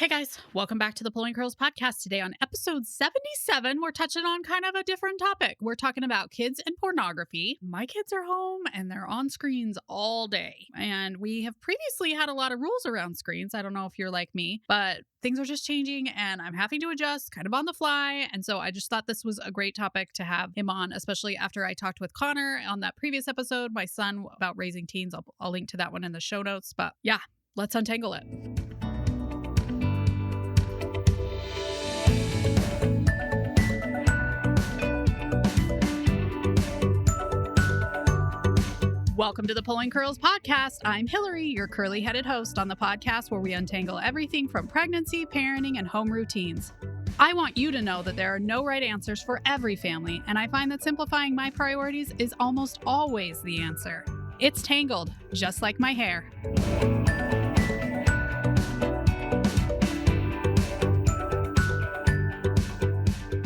Hey guys, welcome back to the Pulling Curls podcast. Today on episode 77, we're touching on kind of a different topic. We're talking about kids and pornography. My kids are home and they're on screens all day. And we have previously had a lot of rules around screens. I don't know if you're like me, but things are just changing and I'm having to adjust kind of on the fly. And so I just thought this was a great topic to have him on, especially after I talked with Connor on that previous episode, my son, about raising teens. I'll link to that one in the show notes. But yeah, let's untangle it. Welcome to the Pulling Curls podcast. I'm Hillary, your curly-headed host on the podcast where we untangle everything from pregnancy, parenting, and home routines. I want you to know that there are no right answers for every family, and I find that simplifying my priorities is almost always the answer. It's tangled, just like my hair.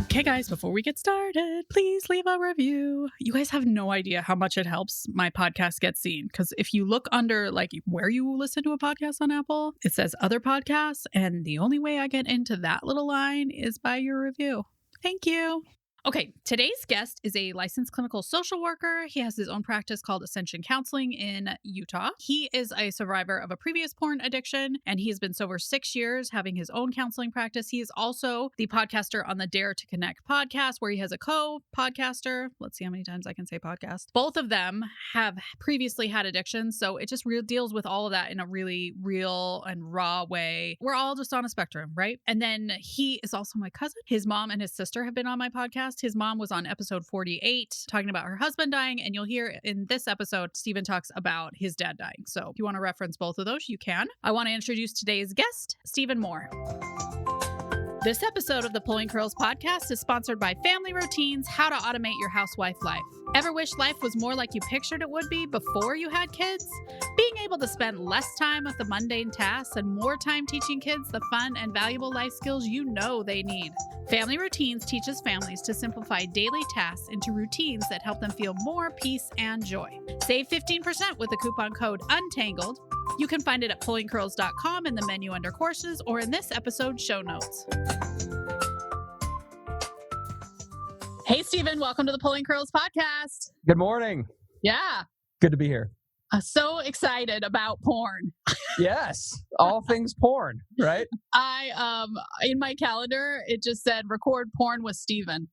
Okay, guys, before we get started, please leave a review. You guys have no idea how much it helps my podcast get seen. Because if you look under like where you listen to a podcast on Apple, it says other podcasts. And the only way I get into that little line is by your review. Thank you. Okay, today's guest is a licensed clinical social worker. He has his own practice called Ascension Counseling in Utah. He is a survivor of a previous porn addiction, and he has been sober 6 years, having his own counseling practice. He is also the podcaster on the Dare to Connect podcast, where he has a co-podcaster. Let's see how many times I can say podcast. Both of them have previously had addictions, so it just deals with all of that in a really real and raw way. We're all just on a spectrum, right? And then he is also my cousin. His mom and his sister have been on my podcast. His mom was on episode 48 talking about her husband dying, and you'll hear in this episode Stephen talks about his dad dying. So if you want to reference both of those, you can. I want to introduce today's guest, Stephen Moore. This episode of the Pulling Curls podcast is sponsored by Family Routines, How to Automate Your Housewife Life. Ever wish life was more like you pictured it would be before you had kids? Being able to spend less time with the mundane tasks and more time teaching kids the fun and valuable life skills you know they need. Family Routines teaches families to simplify daily tasks into routines that help them feel more peace and joy. Save 15% with the coupon code UNTANGLED. You can find it at pullingcurls.com in the menu under courses or in this episode's show notes. Hey, Stephen, welcome to the Pulling Curls podcast. Good morning. Yeah. Good to be here. So excited about porn. Yes. All things porn, right? In my calendar, it just said record porn with Stephen.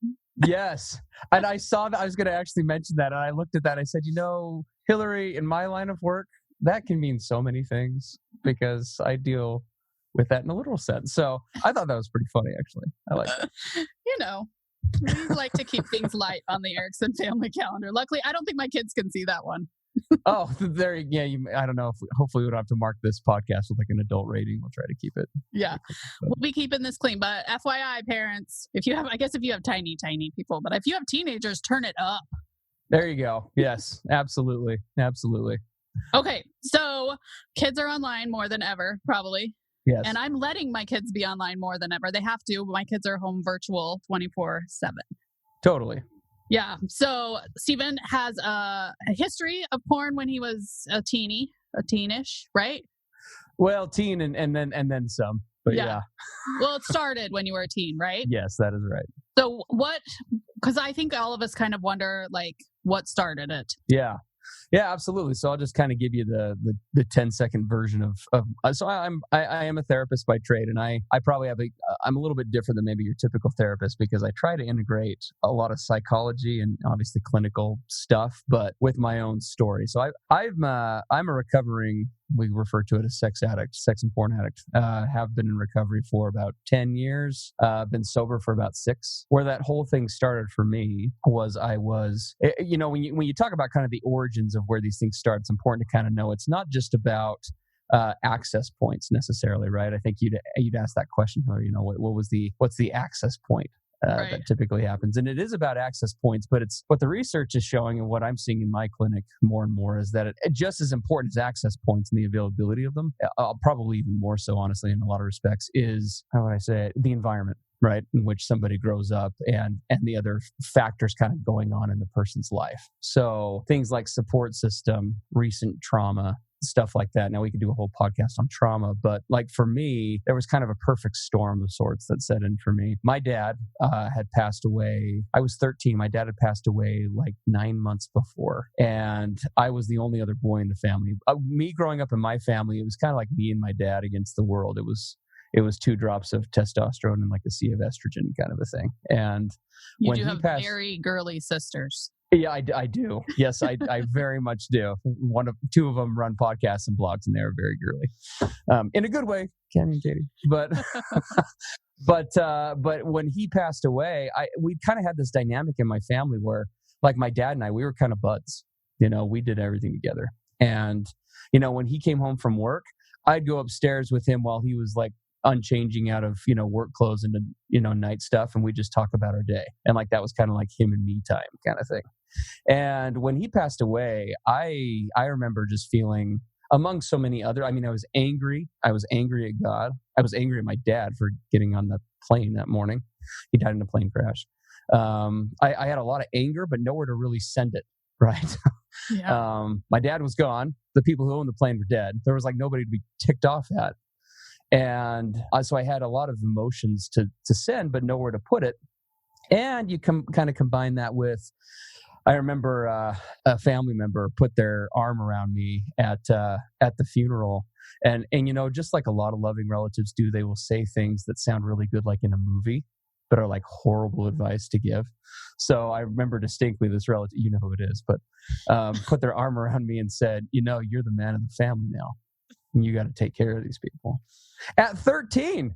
Yes. And I saw that. I was going to actually mention that. And I looked at that. I said, Hillary, in my line of work, that can mean so many things because I deal with that in a literal sense. So I thought that was pretty funny, actually. I like it. We like to keep things light on the Erickson family calendar. Luckily, I don't think my kids can see that one. Oh, there. Yeah. I don't know if hopefully we don't have to mark this podcast with like an adult rating. We'll try to keep it. Yeah. We'll be keeping this clean. But FYI, parents, if you have tiny people, but if you have teenagers, turn it up. There you go. Yes, absolutely. Absolutely. Okay. So kids are online more than ever, probably. Yes. And I'm letting my kids be online more than ever. They have to, but my kids are home virtual 24/7. Totally. Yeah. So Stephen has a history of porn when he was a teenish, right? Well, teen and then some. But yeah. Well, it started when you were a teen, right? Yes, that is right. So because I think all of us kind of wonder, like, what started it? Yeah. Yeah, absolutely. So I'll just kind of give you the 10-second version of so I am a therapist by trade, and I probably have I'm a little bit different than maybe your typical therapist because I try to integrate a lot of psychology and obviously clinical stuff, but with my own story. So I'm a recovering, we refer to it as sex and porn addict. Have been in recovery for about 10 years. Been sober for about 6. Where that whole thing started for me was when you talk about kind of the origins of where these things start, it's important to kind of know it's not just about access points necessarily, right? I think you'd ask that question, or what's the access point right. that typically happens, and it is about access points. But it's what the research is showing, and what I'm seeing in my clinic more and more is that it just as important as access points and the availability of them, probably even more so, honestly, in a lot of respects, is how would I say it? The environment, right, in which somebody grows up and the other factors kind of going on in the person's life. So things like support system, recent trauma, stuff like that. Now we could do a whole podcast on trauma, but like for me, there was kind of a perfect storm of sorts that set in for me. My dad had passed away. I was 13. My dad had passed away like 9 months before, and I was the only other boy in the family. Me growing up in my family, it was kind of like me and my dad against the world. It was 2 drops of testosterone and like a sea of estrogen kind of a thing. And you when do he have passed, very girly sisters. yeah, I do. Yes, I very much do. 2 of them run podcasts and blogs, and they are very girly, in a good way, Cammy and Katie. But but when he passed away, we kind of had this dynamic in my family where, like, my dad and I, we were kind of buds. We did everything together. And when he came home from work, I'd go upstairs with him while he was like unchanging out of work clothes into night stuff, and we just talk about our day, and like that was kind of like him and me time kind of thing. And when he passed away, I remember just feeling, among so many other, I was angry at God, I was angry at my dad for getting on the plane that morning. He died in a plane crash. I had a lot of anger, but nowhere to really send it, right? Yeah. My dad was gone, the people who owned the plane were dead, there was like nobody to be ticked off at. And so I had a lot of emotions to send, but nowhere to put it. And you kind of combine that with, I remember a family member put their arm around me at the funeral, and just like a lot of loving relatives do, they will say things that sound really good, like in a movie, but are like horrible advice to give. So I remember distinctly this relative, you know who it is, but put their arm around me and said, "You're the man of the family now, and you got to take care of these people." At 13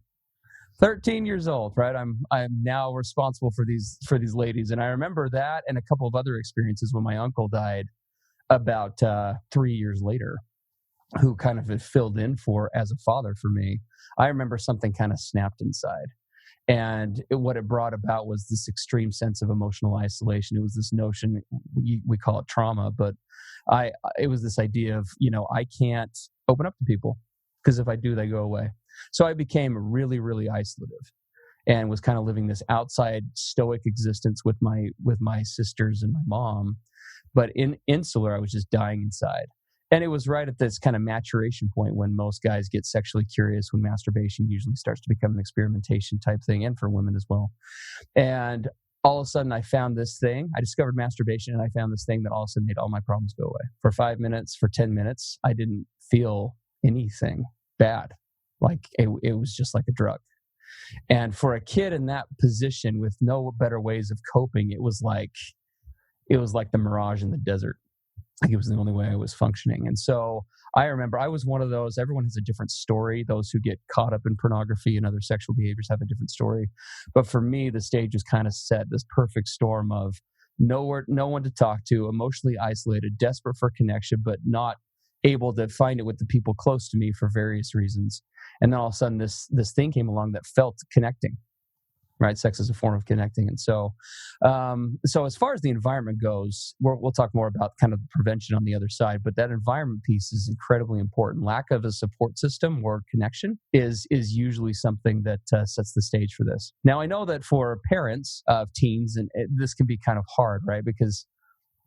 years old, right? I'm now responsible for these ladies. And I remember that and a couple of other experiences when my uncle died about 3 years later, who kind of had filled in for as a father for me. I remember something kind of snapped inside. And what it brought about was this extreme sense of emotional isolation. It was this notion, we call it trauma, but it was this idea of, I can't open up to people, because if I do, they go away. So I became really, really isolative, and was kind of living this outside stoic existence with my sisters and my mom. But insular, I was just dying inside. And it was right at this kind of maturation point when most guys get sexually curious, when masturbation usually starts to become an experimentation type thing, and for women as well. And all of a sudden I found this thing. I discovered masturbation, and I found this thing that all of a sudden made all my problems go away. For 5 minutes, for 10 minutes, I didn't feel anything bad. Like it was just like a drug. And for a kid in that position with no better ways of coping, it was like the mirage in the desert. Like it was the only way I was functioning. And so I remember I was one of those. Everyone has a different story. Those who get caught up in pornography and other sexual behaviors have a different story. But for me, the stage was kind of set, this perfect storm of no one to talk to, emotionally isolated, desperate for connection, but not able to find it with the people close to me for various reasons. And then all of a sudden this thing came along that felt connecting, right? Sex is a form of connecting. And so as far as the environment goes, we'll talk more about kind of the prevention on the other side, but that environment piece is incredibly important. Lack of a support system or connection is usually something that sets the stage for this. Now, I know that for parents of teens, and this can be kind of hard, right? Because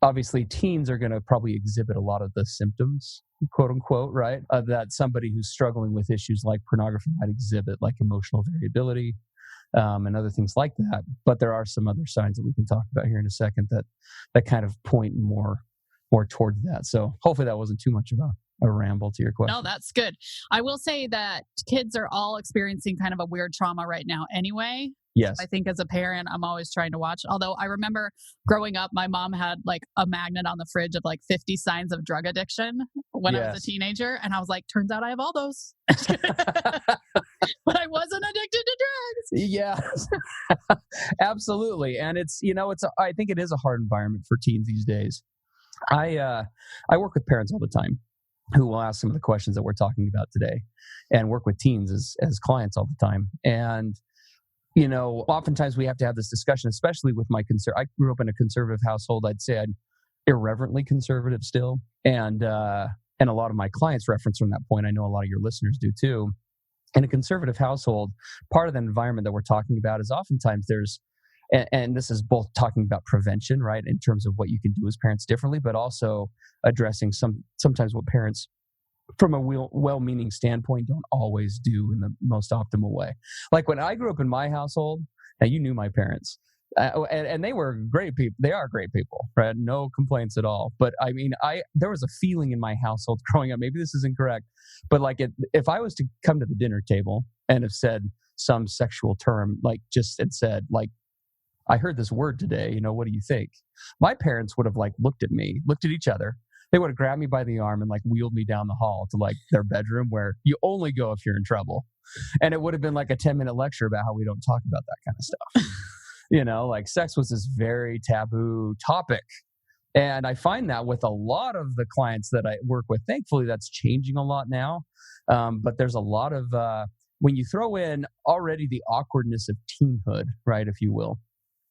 obviously teens are going to probably exhibit a lot of the symptoms, quote unquote, right? That somebody who's struggling with issues like pornography might exhibit, like emotional variability, and other things like that. But there are some other signs that we can talk about here in a second that kind of point more towards that. So hopefully that wasn't too much of a ramble to your question. No, that's good. I will say that kids are all experiencing kind of a weird trauma right now anyway. Yes. I think as a parent, I'm always trying to watch. Although I remember growing up, my mom had like a magnet on the fridge of like 50 signs of drug addiction when I was a teenager. And I was like, turns out I have all those. But I wasn't addicted to drugs. Yeah, absolutely. And I think it is a hard environment for teens these days. I work with parents all the time who will ask some of the questions that we're talking about today, and work with teens as clients all the time. And oftentimes we have to have this discussion, especially with my I grew up in a conservative household. I'd say I'm irreverently conservative still. And a lot of my clients reference from that point. I know a lot of your listeners do too. In a conservative household, part of the environment that we're talking about is oftentimes there's, and this is both talking about prevention, right, in terms of what you can do as parents differently, but also addressing sometimes what parents from a well-meaning standpoint, don't always do in the most optimal way. Like when I grew up in my household, now you knew my parents, and they were great people. They are great people, right? No complaints at all. But I mean, there was a feeling in my household growing up. Maybe this is incorrect, but like if I was to come to the dinner table and have said some sexual term, like just had said, like, I heard this word today, what do you think? My parents would have like looked at me, looked at each other. They would have grabbed me by the arm and like wheeled me down the hall to like their bedroom where you only go if you're in trouble. And it would have been like a 10-minute lecture about how we don't talk about that kind of stuff. Like sex was this very taboo topic. And I find that with a lot of the clients that I work with. Thankfully, that's changing a lot now. But there's a lot of, when you throw in already the awkwardness of teenhood, right, if you will,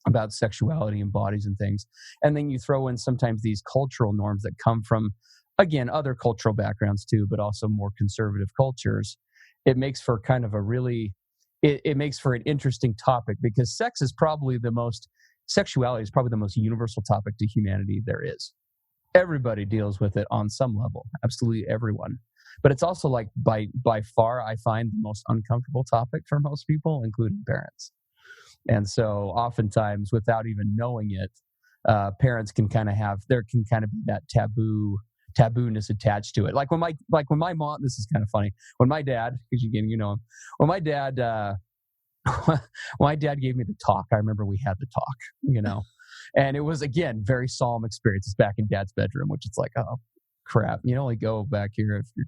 about sexuality and bodies and things. And then you throw in sometimes these cultural norms that come from, again, other cultural backgrounds too, but also more conservative cultures. It makes for kind of a really, it makes for an interesting topic because sexuality is probably the most universal topic to humanity there is. Everybody deals with it on some level, absolutely everyone. But it's also like by far, I find the most uncomfortable topic for most people, including parents. And so oftentimes without even knowing it, parents can kind of be that tabooness attached to it. Like when my mom, this is kind of funny. When my dad, because when my dad, my dad gave me the talk, I remember we had the talk, and it was, again, very solemn experience. It's back in dad's bedroom, which it's like, oh crap. You only go back here if you're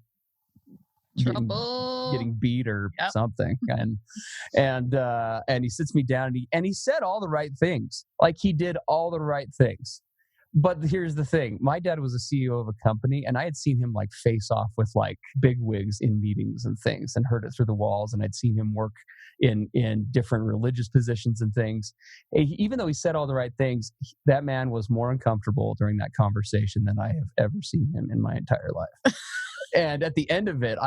getting beat or something. And he sits me down and he said all the right things. Like he did all the right things. But here's the thing. My dad was a CEO of a company, and I had seen him like face off with like big wigs in meetings and things and heard it through the walls. And I'd seen him work in different religious positions and things. Even though he said all the right things, that man was more uncomfortable during that conversation than I have ever seen him in my entire life. And at the end of it,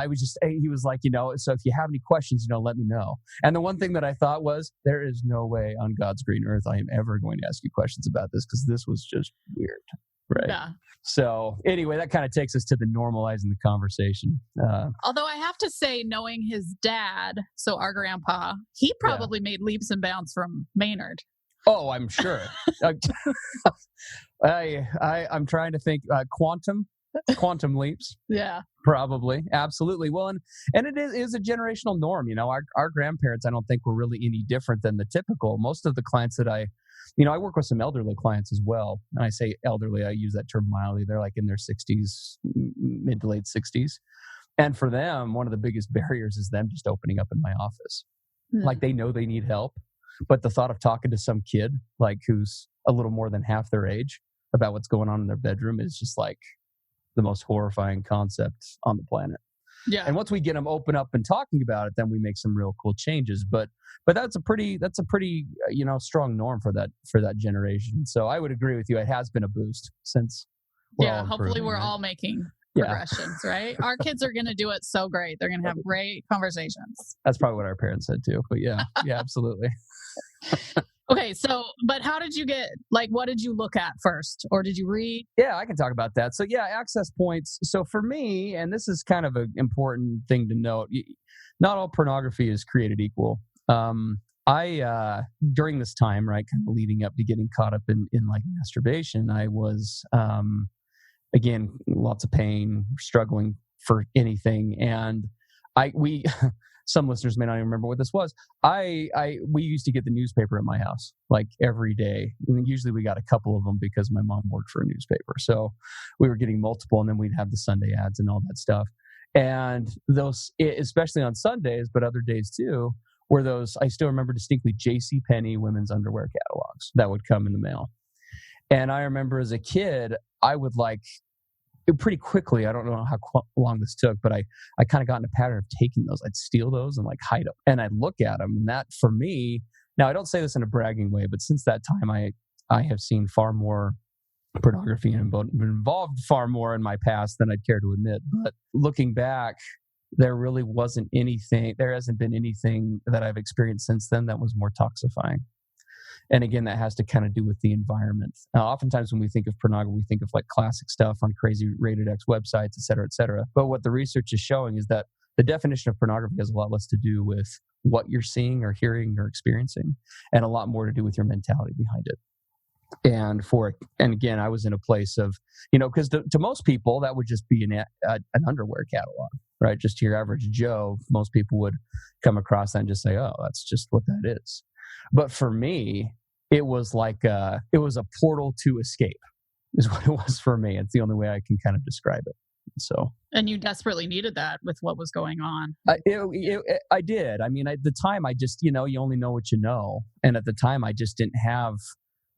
he was like, so if you have any questions, let me know. And the one thing that I thought was, there is no way on God's green earth I am ever going to ask you questions about this because this was just weird. Right. Yeah. So anyway, that kind of takes us to the normalizing the conversation. Although I have to say, knowing his dad, so our grandpa, he probably made leaps and bounds from Maynard. Oh, I'm sure. I'm trying to think quantum leaps. Yeah. Probably. Absolutely. Well, and it is a generational norm. Our grandparents, I don't think were really any different than the typical. Most of the clients that I work with some elderly clients as well. And I say elderly, I use that term mildly. They're like in their 60s, mid to late 60s. And for them, one of the biggest barriers is them just opening up in my office. Like they know they need help, but the thought of talking to some kid like who's a little more than half their age about what's going on in their bedroom is just like the most horrifying concept on the planet. Yeah. And once we get them open up and talking about it, then we make some real cool changes. But that's a pretty strong norm for that generation. So I would agree with you. It has been a boost since. Hopefully we're all making progressions, right? Our kids are going to do it so great. They're going to have great conversations. That's probably what our parents said too. But yeah, absolutely. Okay, but how did you what did you look at first? Or did you read? Yeah, I can talk about that. So access points. So for me, and this is kind of an important thing to note, not all pornography is created equal. I during this time, right, kind of leading up to getting caught up in like masturbation, I was, again, lots of pain, struggling for anything. And some listeners may not even remember what this was. We used to get the newspaper at my house like every day. And usually we got a couple of them because my mom worked for a newspaper. So we were getting multiple, and then we'd have the Sunday ads and all that stuff. And those, especially on Sundays, but other days too, were those, I still remember distinctly, JCPenney women's underwear catalogs that would come in the mail. And I remember as a kid, I would pretty quickly, I don't know how long this took, but I kind of got in a pattern of taking those. I'd steal those and like hide them, and I'd look at them. And that for me, now I don't say this in a bragging way, but since that time, I have seen far more pornography and been involved far more in my past than I'd care to admit. But looking back, there really wasn't anything, there hasn't been anything that I've experienced since then that was more toxifying. And again, that has to kind of do with the environment. Oftentimes when we think of pornography, we think of like classic stuff on crazy rated X websites, et cetera, et cetera. But what the research is showing is that the definition of pornography has a lot less to do with what you're seeing or hearing or experiencing, and a lot more to do with your mentality behind it. And again, I was in a place of, because to most people, that would just be an underwear catalog, right? Just to your average Joe, most people would come across that and just say, oh, that's just what that is. But for me, it was like it was a portal to escape is what it was for me. It's the only way I can kind of describe it. So, and you desperately needed that with what was going on. I did. I mean, at the time, I just, you only know what you know. And at the time, I just didn't have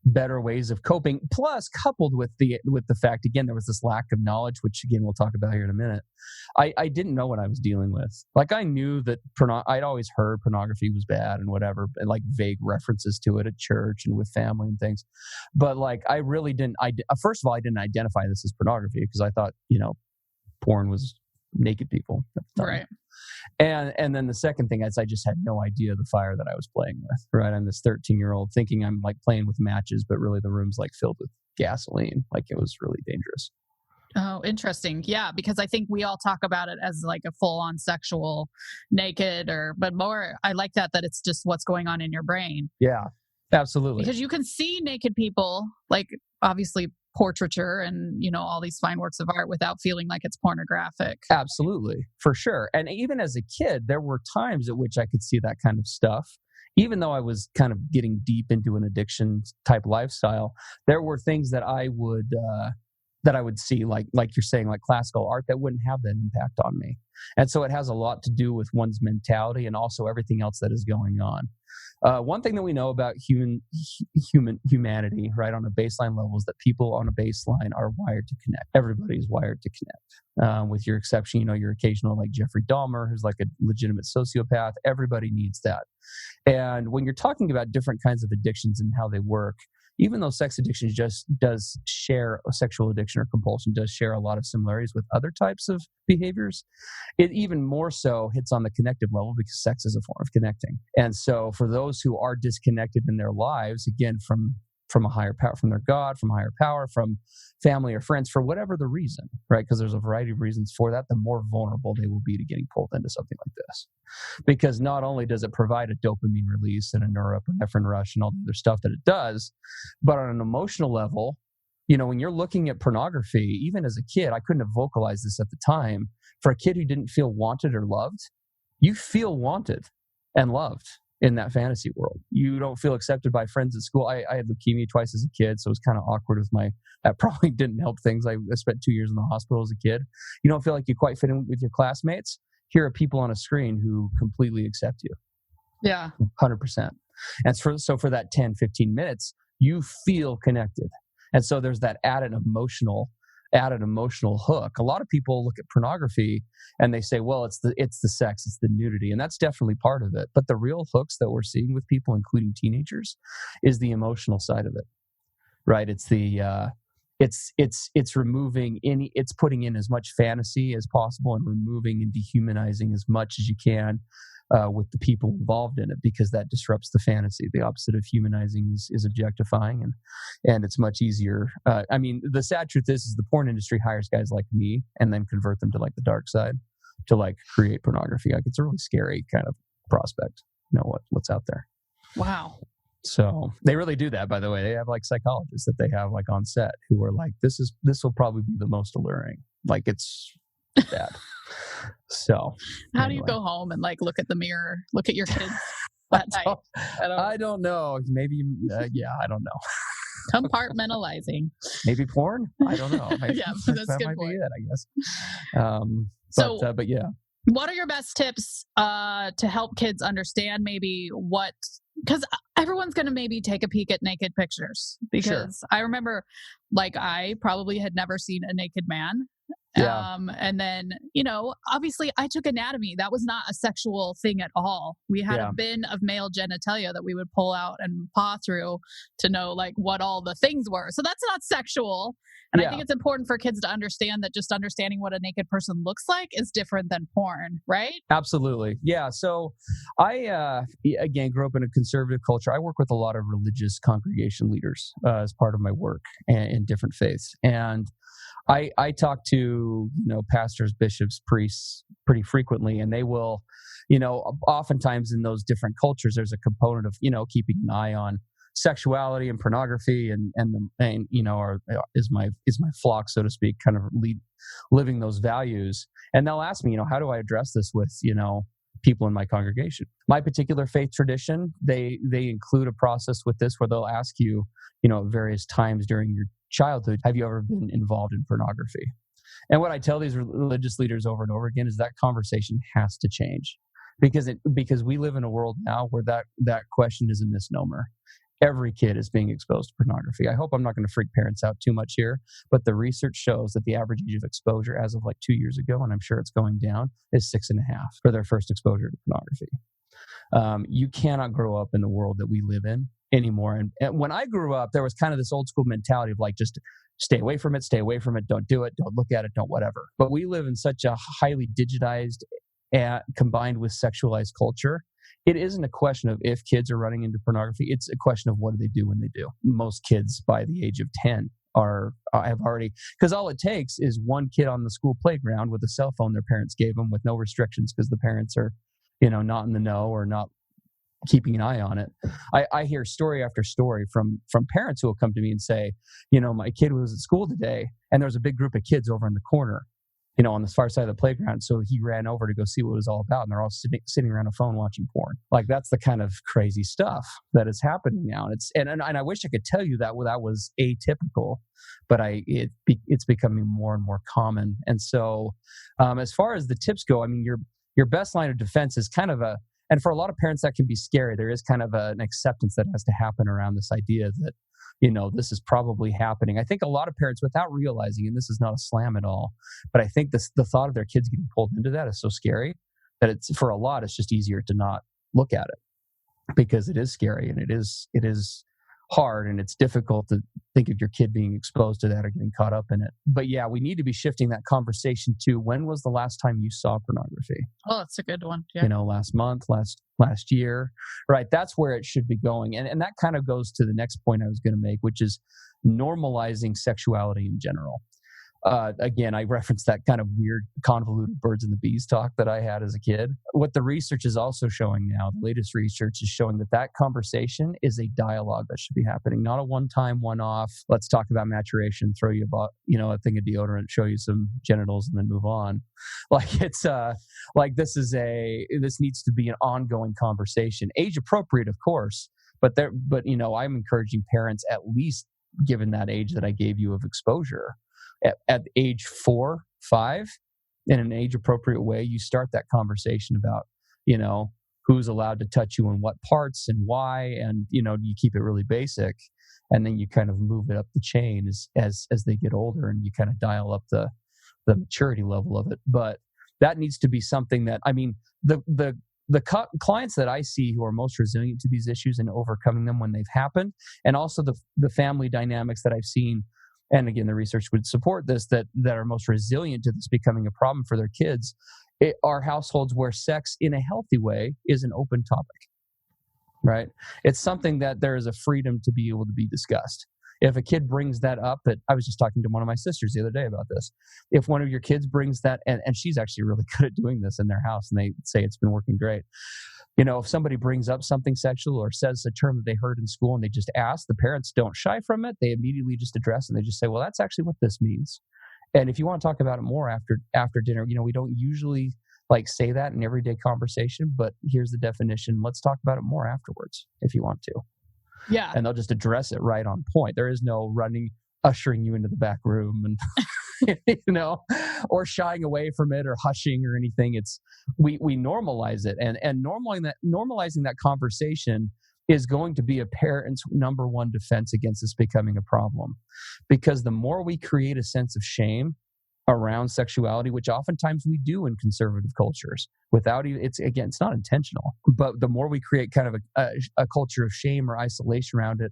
better ways of coping. Plus, coupled with the fact, again, there was this lack of knowledge, which again, we'll talk about here in a minute. I didn't know what I was dealing with. Like, I knew that I'd always heard pornography was bad and whatever, and like vague references to it at church and with family and things. But like, I really didn't, first of all, I didn't identify this as pornography because I thought, porn was naked people at the time. Right. And then the second thing is I just had no idea the fire that I was playing with, right? I'm this 13-year-old thinking I'm like playing with matches, but really the room's like filled with gasoline. Like, it was really dangerous. Oh, interesting. Yeah, because I think we all talk about it as like a full-on sexual naked but more, I like that it's just what's going on in your brain. Yeah, absolutely. Because you can see naked people, like obviously portraiture and, all these fine works of art without feeling like it's pornographic. Absolutely, for sure. And even as a kid, there were times at which I could see that kind of stuff. Even though I was kind of getting deep into an addiction type lifestyle, there were things that I would see, like you're saying, like classical art, that wouldn't have that impact on me. And so it has a lot to do with one's mentality and also everything else that is going on. One thing that we know about humanity, right, on a baseline level, is that people on a baseline are wired to connect. Everybody's wired to connect. With your exception, your occasional like Jeffrey Dahmer, who's like a legitimate sociopath. Everybody needs that. And when you're talking about different kinds of addictions and how they work, even though sex addiction just does share, a sexual addiction or compulsion does share a lot of similarities with other types of behaviors, it even more so hits on the connective level because sex is a form of connecting. And so for those who are disconnected in their lives, again, from a higher power, from their God, from a higher power, from family or friends, for whatever the reason, right? Because there's a variety of reasons for that, the more vulnerable they will be to getting pulled into something like this. Because not only does it provide a dopamine release and a norepinephrine rush and all the other stuff that it does, but on an emotional level, when you're looking at pornography, even as a kid, I couldn't have vocalized this at the time. For a kid who didn't feel wanted or loved, you feel wanted and loved in that fantasy world. You don't feel accepted by friends at school. I had leukemia twice as a kid, so it was kind of awkward with that probably didn't help things. I spent 2 years in the hospital as a kid. You don't feel like you quite fit in with your classmates. Here are people on a screen who completely accept you. Yeah. 100%. And so for that 10, 15 minutes, you feel connected. And so there's that added emotional hook. A lot of people look at pornography and they say, well, it's the sex, it's the nudity, and that's definitely part of it. But the real hooks that we're seeing with people, including teenagers, is the emotional side of it, right? It's the it's removing it's putting in as much fantasy as possible and removing and dehumanizing as much as you can with the people involved in it, because that disrupts the fantasy. The opposite of humanizing is objectifying, and it's much easier. I mean, the sad truth is the porn industry hires guys like me and then convert them to like the dark side to like create pornography. Like, it's a really scary kind of prospect. What's out there. Wow. So they really do that, by the way. They have like psychologists that they have like on set who are like, this will probably be the most alluring. Like, it's bad. So how do you go home and like look at the mirror, look at your kids that night? I don't know. Maybe, I don't know. Compartmentalizing. Maybe porn? I don't know. Maybe, yeah, that's that good might point. be it, I guess. But yeah. What are your best tips to help kids understand maybe because everyone's going to maybe take a peek at naked pictures, because sure. I remember, like, I probably had never seen a naked man Yeah. And then, obviously I took anatomy. That was not a sexual thing at all. We had a Yeah. bin of male genitalia that we would pull out and paw through to know like what all the things were. So that's not sexual. And I think Yeah. it's important for kids to understand that just understanding what a naked person looks like is different than porn, right? Absolutely. Yeah. So again, grew up in a conservative culture. I work with a lot of religious congregation leaders as part of my work in different faiths. And I talk to, pastors, bishops, priests pretty frequently, and they will, oftentimes in those different cultures, there's a component of, keeping an eye on sexuality and pornography is my flock, so to speak, kind of living those values. And they'll ask me, how do I address this with, people in my congregation? My particular faith tradition, they include a process with this where they'll ask you, at various times during your childhood, have you ever been involved in pornography? And what I tell these religious leaders over and over again is that conversation has to change, because we live in a world now where that question is a misnomer. Every kid is being exposed to pornography. I hope I'm not going to freak parents out too much here, but the research shows that the average age of exposure as of like 2 years ago, and I'm sure it's going down, is 6.5 for their first exposure to pornography. You cannot grow up in the world that we live in anymore. And when I grew up, there was kind of this old school mentality of like, just stay away from it, don't do it, don't look at it, don't whatever. But we live in such a highly digitized combined with sexualized culture. It isn't a question of if kids are running into pornography. It's a question of what do they do when they do. Most kids by the age of 10 have already, because all it takes is one kid on the school playground with a cell phone their parents gave them with no restrictions because the parents are, not in the know or not keeping an eye on it. I hear story after story from parents who will come to me and say, my kid was at school today and there was a big group of kids over in the corner, on the far side of the playground. So he ran over to go see what it was all about. And they're all sitting around a phone watching porn. Like, that's the kind of crazy stuff that is happening now. And I wish I could tell you that was atypical, but it's becoming more and more common. And so as far as the tips go, I mean, your best line of defense is kind of and for a lot of parents that can be scary. There is kind of an acceptance that has to happen around this idea that, this is probably happening. I think a lot of parents, without realizing, and this is not a slam at all, but I think the thought of their kids getting pulled into that is so scary that for a lot, it's just easier to not look at it, because it is scary and it is hard, and it's difficult to think of your kid being exposed to that or getting caught up in it. But yeah, we need to be shifting that conversation to, when was the last time you saw pornography? Oh, that's a good one. Yeah. Last month, last year, right? That's where it should be going. And that kind of goes to the next point I was going to make, which is normalizing sexuality in general. Again, I referenced that kind of weird, convoluted birds and the bees talk that I had as a kid. What the research is also showing now, the latest research is showing that conversation is a dialogue that should be happening, not a one-time, one-off, let's talk about maturation, throw you a thing of deodorant, show you some genitals, and then move on. Like, it's like this needs to be an ongoing conversation, age appropriate, of course, but I'm encouraging parents, at least given that age that I gave you of exposure, at age 4, 5, in an age appropriate way, you start that conversation about, who's allowed to touch you and what parts and why, and you keep it really basic, and then you kind of move it up the chain as they get older, and you kind of dial up the maturity level of it. But that needs to be something that, I mean, the clients that I see who are most resilient to these issues and overcoming them when they've happened, and also the family dynamics that I've seen, and again, the research would support this, that are most resilient to this becoming a problem for their kids, are households where sex in a healthy way is an open topic, right? It's something that there is a freedom to be able to be discussed. If a kid brings that up, I was just talking to one of my sisters the other day about this. If one of your kids brings that, and she's actually really good at doing this in their house, and they say it's been working great. If somebody brings up something sexual or says a term that they heard in school and they just ask, the parents don't shy from it. They immediately just address it. And they just say, well, that's actually what this means. And if you want to talk about it more after dinner, we don't usually like say that in everyday conversation, but here's the definition. Let's talk about it more afterwards if you want to. Yeah. And they'll just address it right on point. There is no ushering you into the back room and or shying away from it or hushing or anything. It's we normalize it, and normalizing that conversation is going to be a parent's number one defense against this becoming a problem, because the more we create a sense of shame around sexuality, which oftentimes we do in conservative cultures without even, it's not intentional, but the more we create kind of a culture of shame or isolation around it,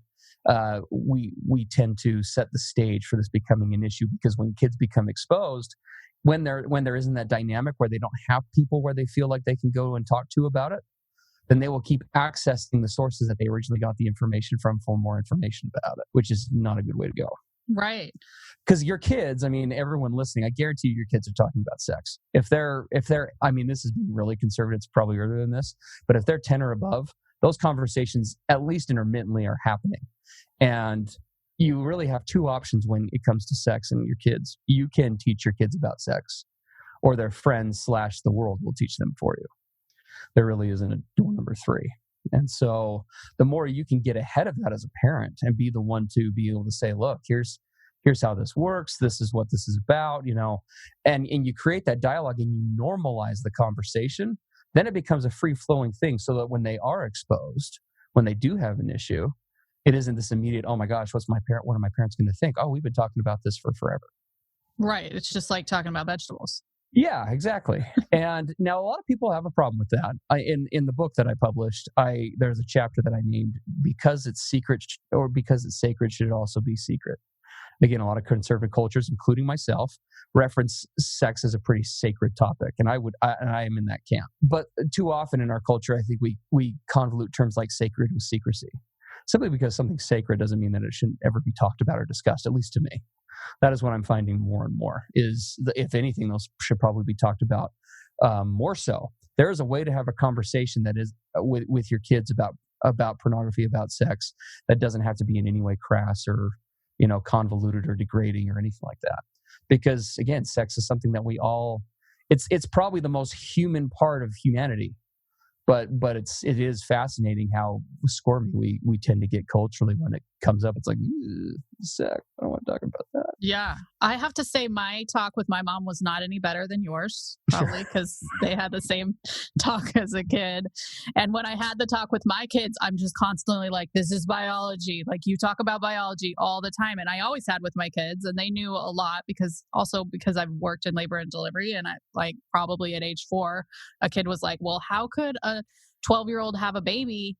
we tend to set the stage for this becoming an issue, because when kids become exposed, when there isn't that dynamic where they don't have people where they feel like they can go and talk to about it, then they will keep accessing the sources that they originally got the information from for more information about it, which is not a good way to go. Right. Because your kids, I mean, everyone listening, I guarantee you your kids are talking about sex. If they're, I mean, this is being really conservative, it's probably earlier than this, but if they're 10 or above, those conversations, at least intermittently, are happening. And you really have two options when it comes to sex and your kids. You can teach your kids about sex, or their friends / the world will teach them for you. There really isn't a door number 3. And so the more you can get ahead of that as a parent and be the one to be able to say, look, here's how this works. This is what this is about, and you create that dialogue and you normalize the conversation, then it becomes a free flowing thing, so that when they are exposed, when they do have an issue, it isn't this immediate, oh my gosh, what are my parents going to think? Oh, we've been talking about this for forever. Right. It's just like talking about vegetables. Yeah, exactly. And now a lot of people have a problem with that. In the book that I published, there's a chapter that I named "Because It's Secret or Because It's Sacred Should It Also Be Secret." Again, a lot of conservative cultures, including myself, reference sex as a pretty sacred topic, and I am in that camp. But too often in our culture, I think we convolute terms like sacred with secrecy. Simply because something's sacred doesn't mean that it shouldn't ever be talked about or discussed, at least to me. That is what I'm finding more and more, is if anything, those should probably be talked about more so. There is a way to have a conversation that is with your kids about pornography, about sex, that doesn't have to be in any way crass or convoluted or degrading or anything like that. Because again, sex is something that it's probably the most human part of humanity. But it is fascinating how squirmy we tend to get culturally when it comes up. It's like, sex, I don't want to talk about that. Yeah. I have to say my talk with my mom was not any better than yours, probably because they had the same talk as a kid. And when I had the talk with my kids, I'm just constantly like, this is biology. Like, you talk about biology all the time. And I always had with my kids, and they knew a lot because I've worked in labor and delivery. And probably at age 4, a kid was like, well, how could a 12-year-old have a baby?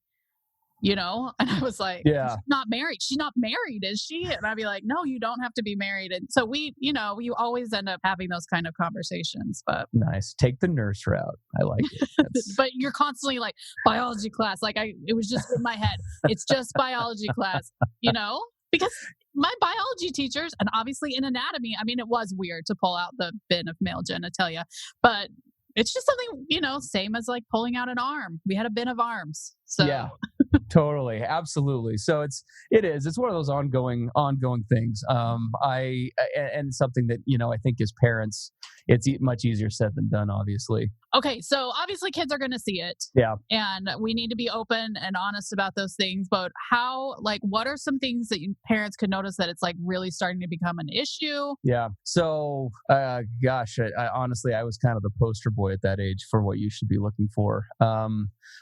And I was like, yeah, she's not married. She's not married, is she? And I'd be like, no, you don't have to be married. And so you always end up having those kind of conversations. But nice. Take the nurse route. I like it. But you're constantly like, biology class. Like it was just in my head. It's just biology class, because my biology teachers, and obviously in anatomy, I mean, it was weird to pull out the bin of male genitalia, but it's just something, same as like pulling out an arm. We had a bin of arms. So yeah, totally. Absolutely. So it's one of those ongoing things. And something that, I think as parents, it's much easier said than done, obviously. Okay. So obviously kids are going to see it. Yeah. And we need to be open and honest about those things. But what are some things that parents could notice that it's like really starting to become an issue? Yeah. So, gosh, I honestly, I was kind of the poster boy at that age for what you should be looking for.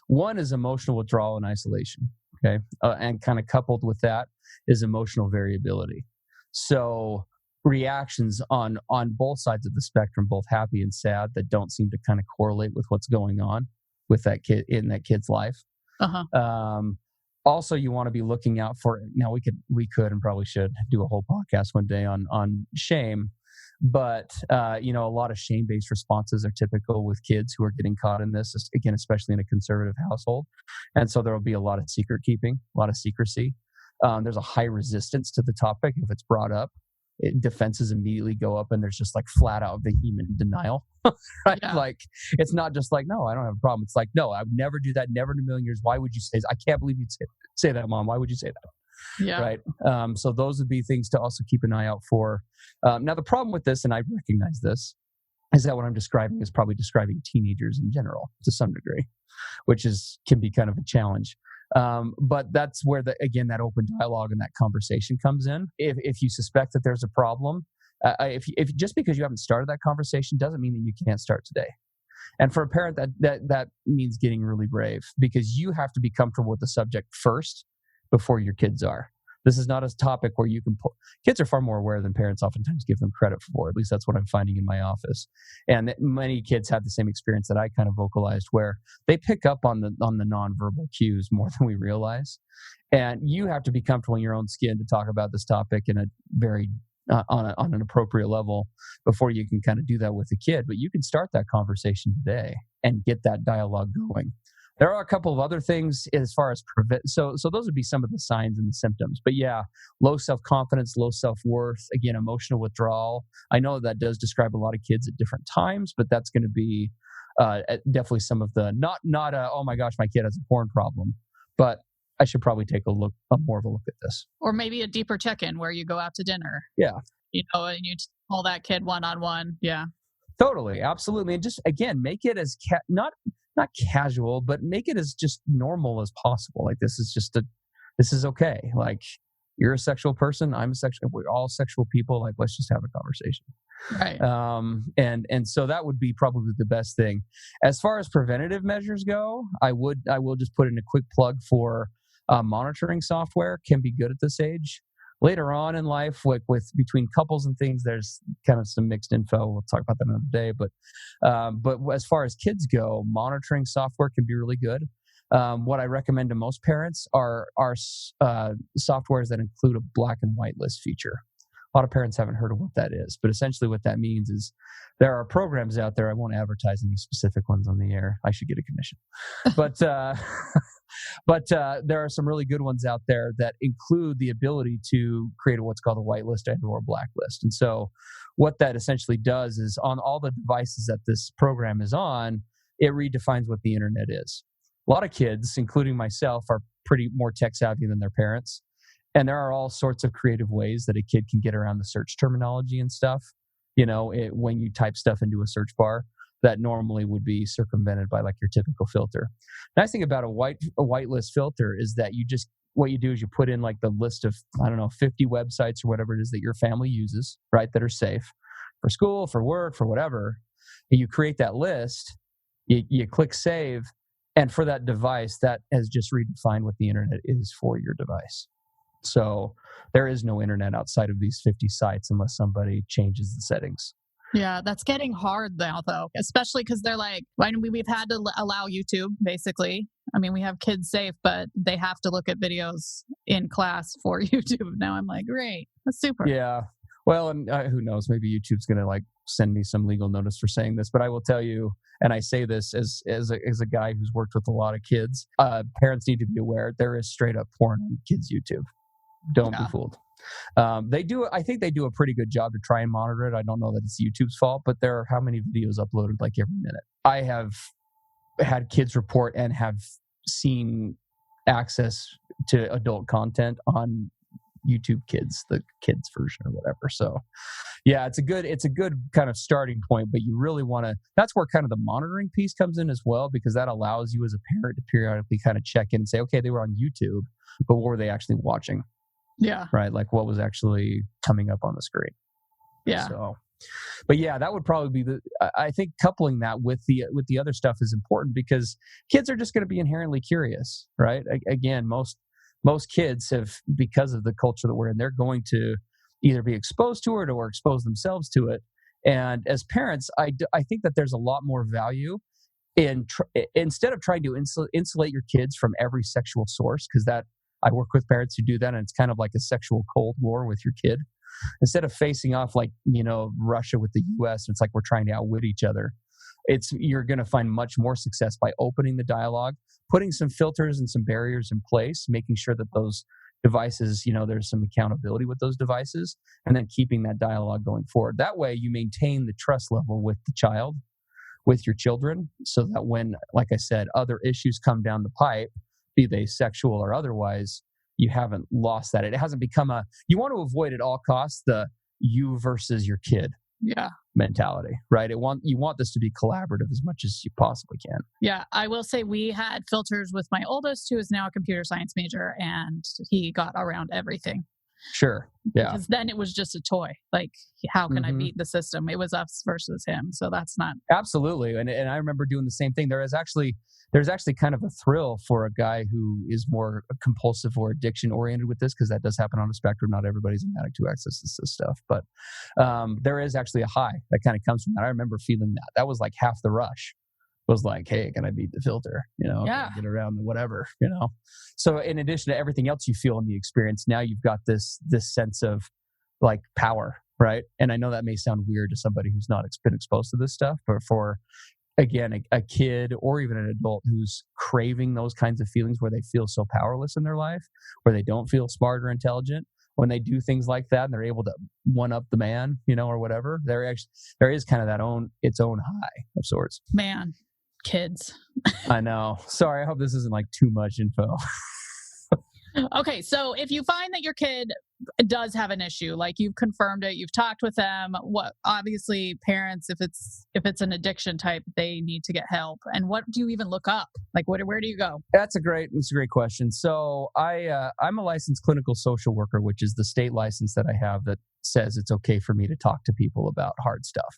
One is emotional withdrawal and isolation. Okay. And kind of coupled with that is emotional variability. So reactions on both sides of the spectrum, both happy and sad, that don't seem to kind of correlate with what's going on with that kid in that kid's life. Uh-huh. Also, you want to be looking out for, now we could and probably should do a whole podcast one day on shame. But, a lot of shame-based responses are typical with kids who are getting caught in this, again, especially in a conservative household. And so there will be a lot of secret keeping, a lot of secrecy. There's a high resistance to the topic if it's brought up. Defenses immediately go up, and there's just like flat out vehement denial. Right? Yeah. Like, it's not just like, no, I don't have a problem. It's like, no, I would never do that. Never in a million years. Why would you say that? I can't believe you'd say that, Mom. Why would you say that? Yeah. Right. So those would be things to also keep an eye out for. Now, the problem with this, and I recognize this, is that what I'm describing is probably describing teenagers in general to some degree, which can be kind of a challenge. But that's where that open dialogue and that conversation comes in. If you suspect that there's a problem, if just because you haven't started that conversation doesn't mean that you can't start today. And for a parent, that means getting really brave, because you have to be comfortable with the subject first before your kids are. This is not a topic where you can pull. Kids are far more aware than parents oftentimes give them credit for. At least that's what I'm finding in my office. And many kids have the same experience that I kind of vocalized, where they pick up on the nonverbal cues more than we realize. And you have to be comfortable in your own skin to talk about this topic in a very on an appropriate level before you can kind of do that with a kid. But you can start that conversation today and get that dialogue going. There are a couple of other things as far as so those would be some of the signs and the symptoms. But yeah, low self-confidence, low self-worth, again, emotional withdrawal. I know that does describe a lot of kids at different times, but that's going to be definitely some of the not oh my gosh, my kid has a porn problem, but I should probably take more of a look at this. Or maybe a deeper check-in where you go out to dinner. Yeah. And you call that kid one-on-one. Yeah. Totally. Absolutely. And just, again, make it as not casual, but make it as just normal as possible. Like, this is okay. Like, you're a sexual person. I'm a sexual. We're all sexual people. Like, let's just have a conversation. Right. And so that would be probably the best thing. As far as preventative measures go, I will just put in a quick plug for monitoring software. Can be good at this age. Later on in life, like with between couples and things, there's kind of some mixed info. We'll talk about that another day. But as far as kids go, monitoring software can be really good. What I recommend to most parents are softwares that include a black and white list feature. A lot of parents haven't heard of what that is, but essentially what that means is there are programs out there. I won't advertise any specific ones on the air. I should get a commission, but there are some really good ones out there that include the ability to create what's called a whitelist and/or blacklist. And so what that essentially does is, on all the devices that this program is on, it redefines what the internet is. A lot of kids, including myself, are pretty more tech savvy than their parents. And there are all sorts of creative ways that a kid can get around the search terminology and stuff. When you type stuff into a search bar that normally would be circumvented by like your typical filter. Nice thing about a whitelist filter is that what you do is you put in like the list of, 50 websites or whatever it is that your family uses, right, that are safe for school, for work, for whatever. And you create that list, you click save, and for that device, that has just redefined what the internet is for your device. So there is no internet outside of these 50 sites unless somebody changes the settings. Yeah, that's getting hard now, though, especially because they're like, we've had to allow YouTube, basically. I mean, we have kids safe, but they have to look at videos in class for YouTube. Now I'm like, great, that's super. Yeah. Well, and who knows? Maybe YouTube's going to like send me some legal notice for saying this, but I will tell you, and I say this as a guy who's worked with a lot of kids, parents need to be aware there is straight up porn on kids' YouTube. Don't be fooled. I think they do a pretty good job to try and monitor it. I don't know that it's YouTube's fault, but there are how many videos uploaded like every minute. I have had kids report and have seen access to adult content on YouTube Kids, the kids version or whatever. So yeah, it's a good kind of starting point, but you really want to, that's where kind of the monitoring piece comes in as well, because that allows you as a parent to periodically kind of check in and say, okay, they were on YouTube, but what were they actually watching? Yeah. Right. Like what was actually coming up on the screen. Yeah. So, but yeah, that would probably be I think coupling that with the other stuff is important, because kids are just going to be inherently curious, right? Again, most kids have, because of the culture that we're in, they're going to either be exposed to it or expose themselves to it. And as parents, I think that there's a lot more value in instead of trying to insulate your kids from every sexual source, because that I work with parents who do that, and it's kind of like a sexual Cold War with your kid. Instead of facing off like, Russia with the US, it's like we're trying to outwit each other. You're going to find much more success by opening the dialogue, putting some filters and some barriers in place, making sure that those devices, there's some accountability with those devices, and then keeping that dialogue going forward. That way you maintain the trust level with the child, with your children, so that when, like I said, other issues come down the pipe, be they sexual or otherwise, you haven't lost that. It hasn't become you want to avoid at all costs the you versus your kid mentality, right? You want this to be collaborative as much as you possibly can. Yeah, I will say we had filters with my oldest, who is now a computer science major, and he got around everything. Sure. Yeah. Because then it was just a toy. Like, how can I beat the system? It was us versus him. So that's not. Absolutely. And I remember doing the same thing. There's actually kind of a thrill for a guy who is more compulsive or addiction oriented with this, because that does happen on a spectrum. Not everybody's an addict who accesses this stuff, but there is actually a high that kind of comes from that. I remember feeling that. That was like half the rush. Was like, hey, can I beat the filter? Get around the whatever, So in addition to everything else you feel in the experience, now you've got this sense of like power, right? And I know that may sound weird to somebody who's not been exposed to this stuff, but for, again, a kid or even an adult who's craving those kinds of feelings where they feel so powerless in their life, where they don't feel smart or intelligent, when they do things like that and they're able to one up the man, or whatever, there is kind of its own high of sorts. Man. Kids. I know. Sorry, I hope this isn't like too much info. Okay, so if you find that your kid does have an issue, like you've confirmed it, you've talked with them, obviously parents, if it's an addiction type, they need to get help. And what do you even look up? Like where do you go? That's a great question. So I'm a licensed clinical social worker, which is the state license that I have that says it's okay for me to talk to people about hard stuff.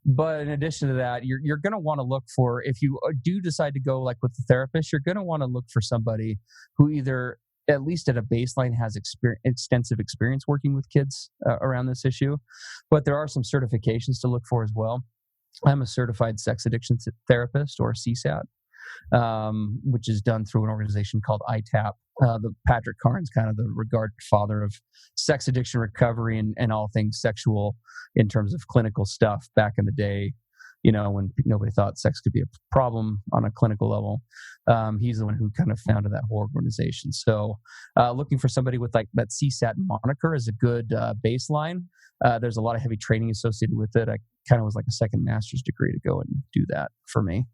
But in addition to that, you're going to want to look for, if you do decide to go like with the therapist, you're going to want to look for somebody who either, at least at a baseline, has extensive experience working with kids around this issue. But there are some certifications to look for as well. I'm a certified sex addiction therapist, or CSAT, which is done through an organization called ITAP. The Patrick Carnes, kind of the regarded father of sex addiction recovery and all things sexual in terms of clinical stuff back in the day, when nobody thought sex could be a problem on a clinical level. He's the one who kind of founded that whole organization. So looking for somebody with like that CSAT moniker is a good baseline. There's a lot of heavy training associated with it. I kind of was like a second master's degree to go and do that for me.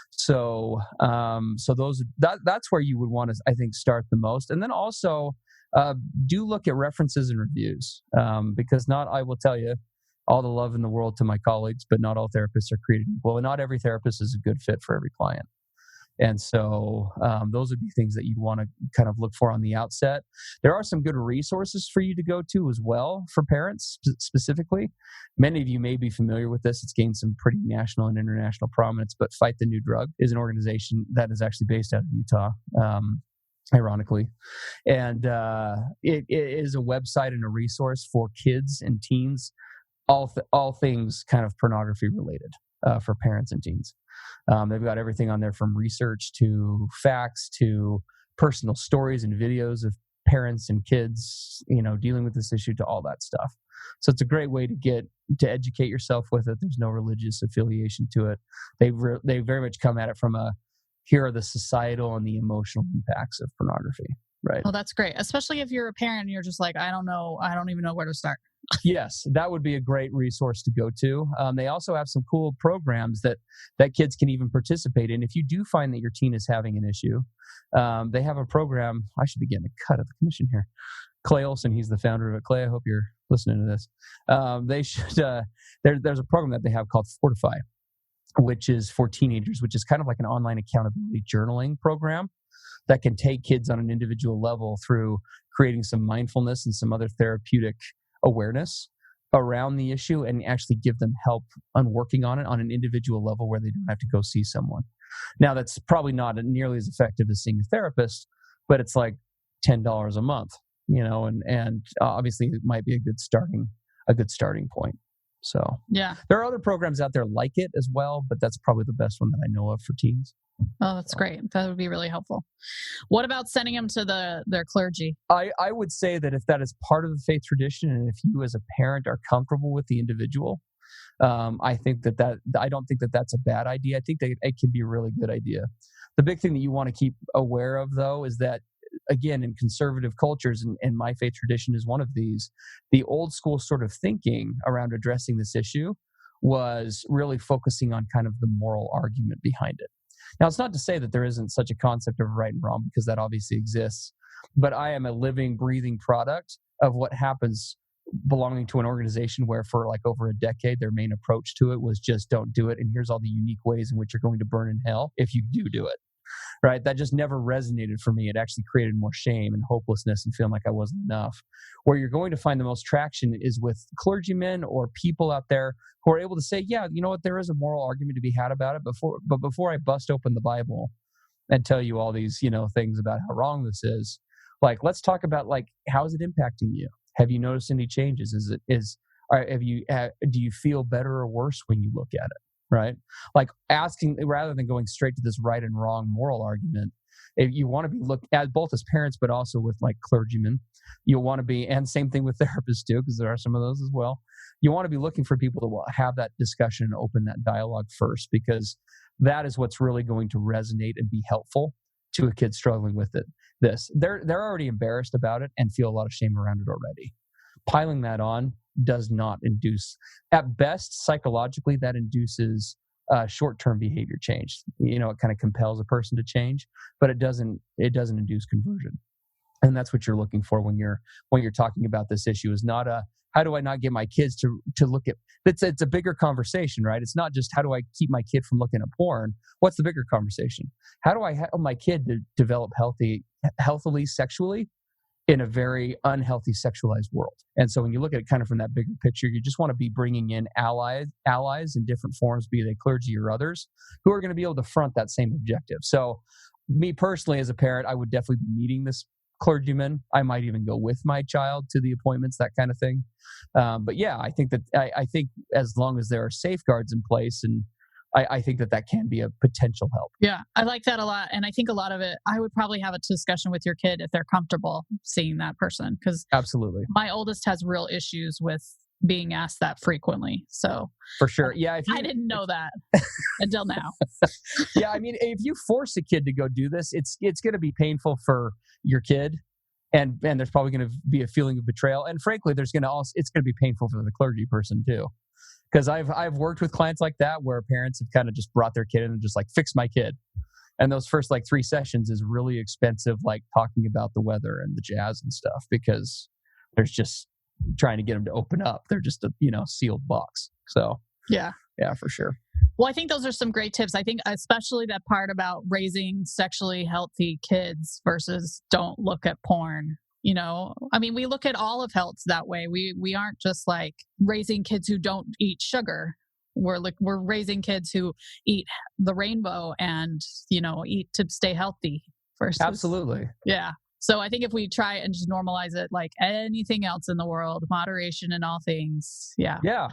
So that's where you would want to, I think, start the most. And then also do look at references and reviews, because I will tell you, all the love in the world to my colleagues, but not all therapists are created equal, and not every therapist is a good fit for every client. And so those would be things that you'd want to kind of look for on the outset. There are some good resources for you to go to as well for parents specifically. Many of you may be familiar with this. It's gained some pretty national and international prominence, but Fight the New Drug is an organization that is actually based out of Utah, ironically. And it is a website and a resource for kids and teens, all things kind of pornography related for parents and teens. They've got everything on there from research to facts to personal stories and videos of parents and kids, dealing with this issue, to all that stuff. So it's a great way to educate yourself with it. There's no religious affiliation to it. They very much come at it from here are the societal and the emotional impacts of pornography. Right. Oh, that's great. Especially if you're a parent and you're just like, I don't know. I don't even know where to start. Yes, that would be a great resource to go to. They also have some cool programs that kids can even participate in. If you do find that your teen is having an issue, they have a program. I should be getting a cut of the commission here. Clay Olson, he's the founder of it. Clay, I hope you're listening to this. They should. There's a program that they have called Fortify, which is for teenagers, which is kind of like an online accountability journaling program that can take kids on an individual level through creating some mindfulness and some other therapeutic awareness around the issue, and actually give them help on working on it on an individual level where they don't have to go see someone. Now, that's probably not nearly as effective as seeing a therapist, but it's like $10 a month, and obviously it might be a good starting point. So yeah, there are other programs out there like it as well, but that's probably the best one that I know of for teens. Oh, that's great. That would be really helpful. What about sending them to their clergy? I would say that if that is part of the faith tradition, and if you as a parent are comfortable with the individual, I think I don't think that that's a bad idea. I think that it can be a really good idea. The big thing that you want to keep aware of, though, is that, again, in conservative cultures, and my faith tradition is one of these, the old school sort of thinking around addressing this issue was really focusing on kind of the moral argument behind it. Now, it's not to say that there isn't such a concept of right and wrong, because that obviously exists, but I am a living, breathing product of what happens belonging to an organization where for like over a decade, their main approach to it was just don't do it, and here's all the unique ways in which you're going to burn in hell if you do it. right? That just never resonated for me. It actually created more shame and hopelessness and feeling like I wasn't enough. Where you're going to find the most traction is with clergymen or people out there who are able to say, yeah, you know what, there is a moral argument to be had about it. But before I bust open the Bible and tell you all these, things about how wrong this is, like, let's talk about, like, how is it impacting you? Have you noticed any changes? Do you feel better or worse when you look at it? Right? Like, asking, rather than going straight to this right and wrong moral argument, if you want to be looked at both as parents, but also with, like, clergymen, you'll want to be, and same thing with therapists too, because there are some of those as well. You want to be looking for people to have that discussion and open that dialogue first, because that is what's really going to resonate and be helpful to a kid struggling with it. They're already embarrassed about it and feel a lot of shame around it already. Piling that on does not induce, at best, psychologically, that induces short-term behavior change. It kind of compels a person to change, but it doesn't induce conversion. And that's what you're looking for when you're talking about this issue. Is not a, how do I not get my kids to look at, it's a bigger conversation, right? It's not just how do I keep my kid from looking at porn. What's the bigger conversation? How do I help my kid to develop healthily sexually in a very unhealthy sexualized world? And so when you look at it kind of from that bigger picture, you just want to be bringing in allies in different forms, be they clergy or others, who are going to be able to front that same objective. So me personally, as a parent, I would definitely be meeting this clergyman. I might even go with my child to the appointments, that kind of thing. But yeah, I think as long as there are safeguards in place, and I think that can be a potential help. Yeah, I like that a lot. And I think a lot of it, I would probably have a discussion with your kid if they're comfortable seeing that person. Because absolutely, my oldest has real issues with being asked that frequently. So for sure. Yeah. I didn't know that until now. Yeah. I mean, if you force a kid to go do this, it's going to be painful for your kid. And there's probably going to be a feeling of betrayal. And frankly, it's going to be painful for the clergy person too. Because I've worked with clients like that where parents have kind of just brought their kid in and just like, fix my kid. And those first like 3 sessions is really expensive, like talking about the weather and the jazz and stuff, because there's just trying to get them to open up. They're just a sealed box. So yeah, for sure. Well, I think those are some great tips. I think especially that part about raising sexually healthy kids versus don't look at porn. I mean, we look at all of health that way. We aren't just like raising kids who don't eat sugar. We're raising kids who eat the rainbow and, eat to stay healthy versus. Absolutely. Yeah. So I think if we try and just normalize it like anything else in the world, moderation in all things. Yeah. Yeah,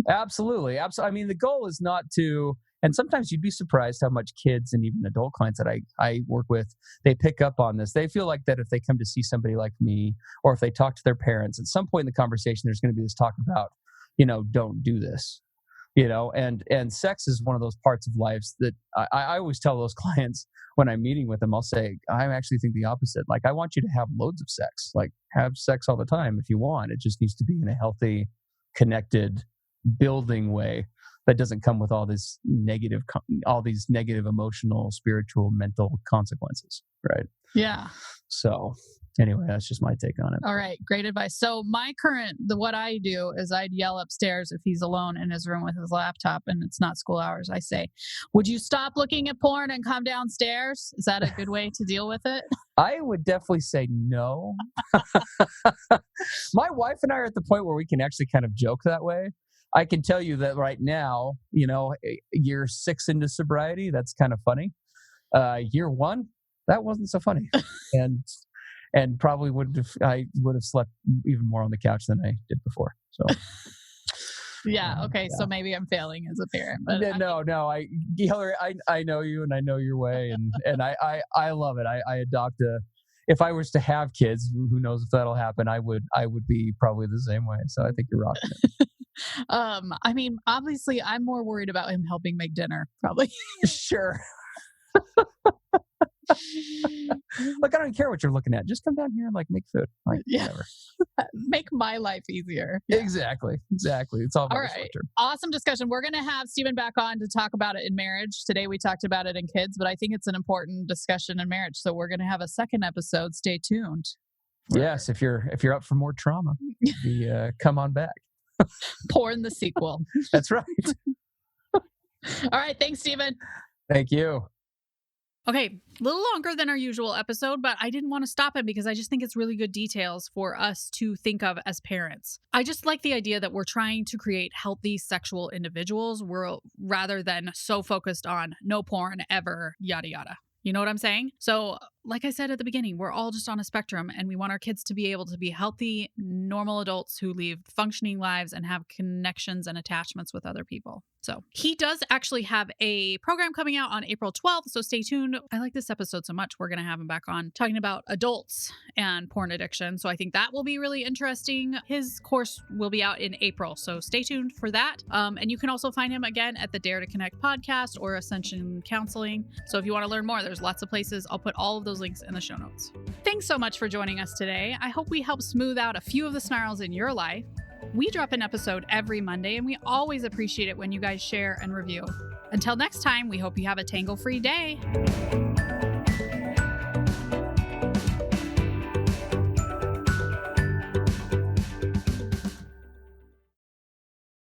absolutely. Absolutely. I mean, the goal is not to, and sometimes you'd be surprised how much kids and even adult clients that I work with, they pick up on this. They feel like that if they come to see somebody like me, or if they talk to their parents, at some point in the conversation, there's going to be this talk about, don't do this. And sex is one of those parts of lives that I always tell those clients when I'm meeting with them. I'll say, I actually think the opposite. Like, I want you to have loads of sex, like have sex all the time if you want. It just needs to be in a healthy, connected, building way that doesn't come with all these negative emotional, spiritual, mental consequences. Right. Yeah. So anyway, that's just my take on it. All right. Great advice. So what I do is I'd yell upstairs if he's alone in his room with his laptop and it's not school hours. I say, would you stop looking at porn and come downstairs? Is that a good way to deal with it? I would definitely say no. My wife and I are at the point where we can actually kind of joke that way. I can tell you that right now, year 6 into sobriety, that's kind of funny. Year 1, that wasn't so funny. And probably I would have slept even more on the couch than I did before. So yeah. Okay. Yeah. So maybe I'm failing as a parent. But no. Hillary, I know you and I know your way, and I love it. I adopt if I was to have kids, who knows if that'll happen, I would be probably the same way. So I think you're rocking it. I mean, obviously I'm more worried about him helping make dinner, probably. Sure. Look, I don't care what you're looking at. Just come down here and make food. Whatever. Make my life easier. Yeah. Exactly. It's all right. Awesome discussion. We're going to have Stephen back on to talk about it in marriage. Today we talked about it in kids, but I think it's an important discussion in marriage. So we're going to have a second episode. Stay tuned. Yes, if you're up for more trauma, come on back. Porn the sequel. That's right. All right. Thanks, Stephen. Thank you. Okay, a little longer than our usual episode, but I didn't want to stop it because I just think it's really good details for us to think of as parents. I just like the idea that we're trying to create healthy sexual individuals rather than so focused on no porn ever, yada, yada. You know what I'm saying? So, like I said at the beginning, we're all just on a spectrum and we want our kids to be able to be healthy, normal adults who live functioning lives and have connections and attachments with other people. So he does actually have a program coming out on April 12th, so stay tuned. I like this episode so much, we're going to have him back on talking about adults and porn addiction. So I think that will be really interesting. His course will be out in April, so stay tuned for that. And you can also find him again at the Dare to Connect podcast or Ascension Counseling. So if you want to learn more, there's lots of places. I'll put all of those links in the show notes. Thanks so much for joining us today. I hope we helped smooth out a few of the snarls in your life. We drop an episode every Monday, and we always appreciate it when you guys share and review. Until next time, we hope you have a tangle-free day.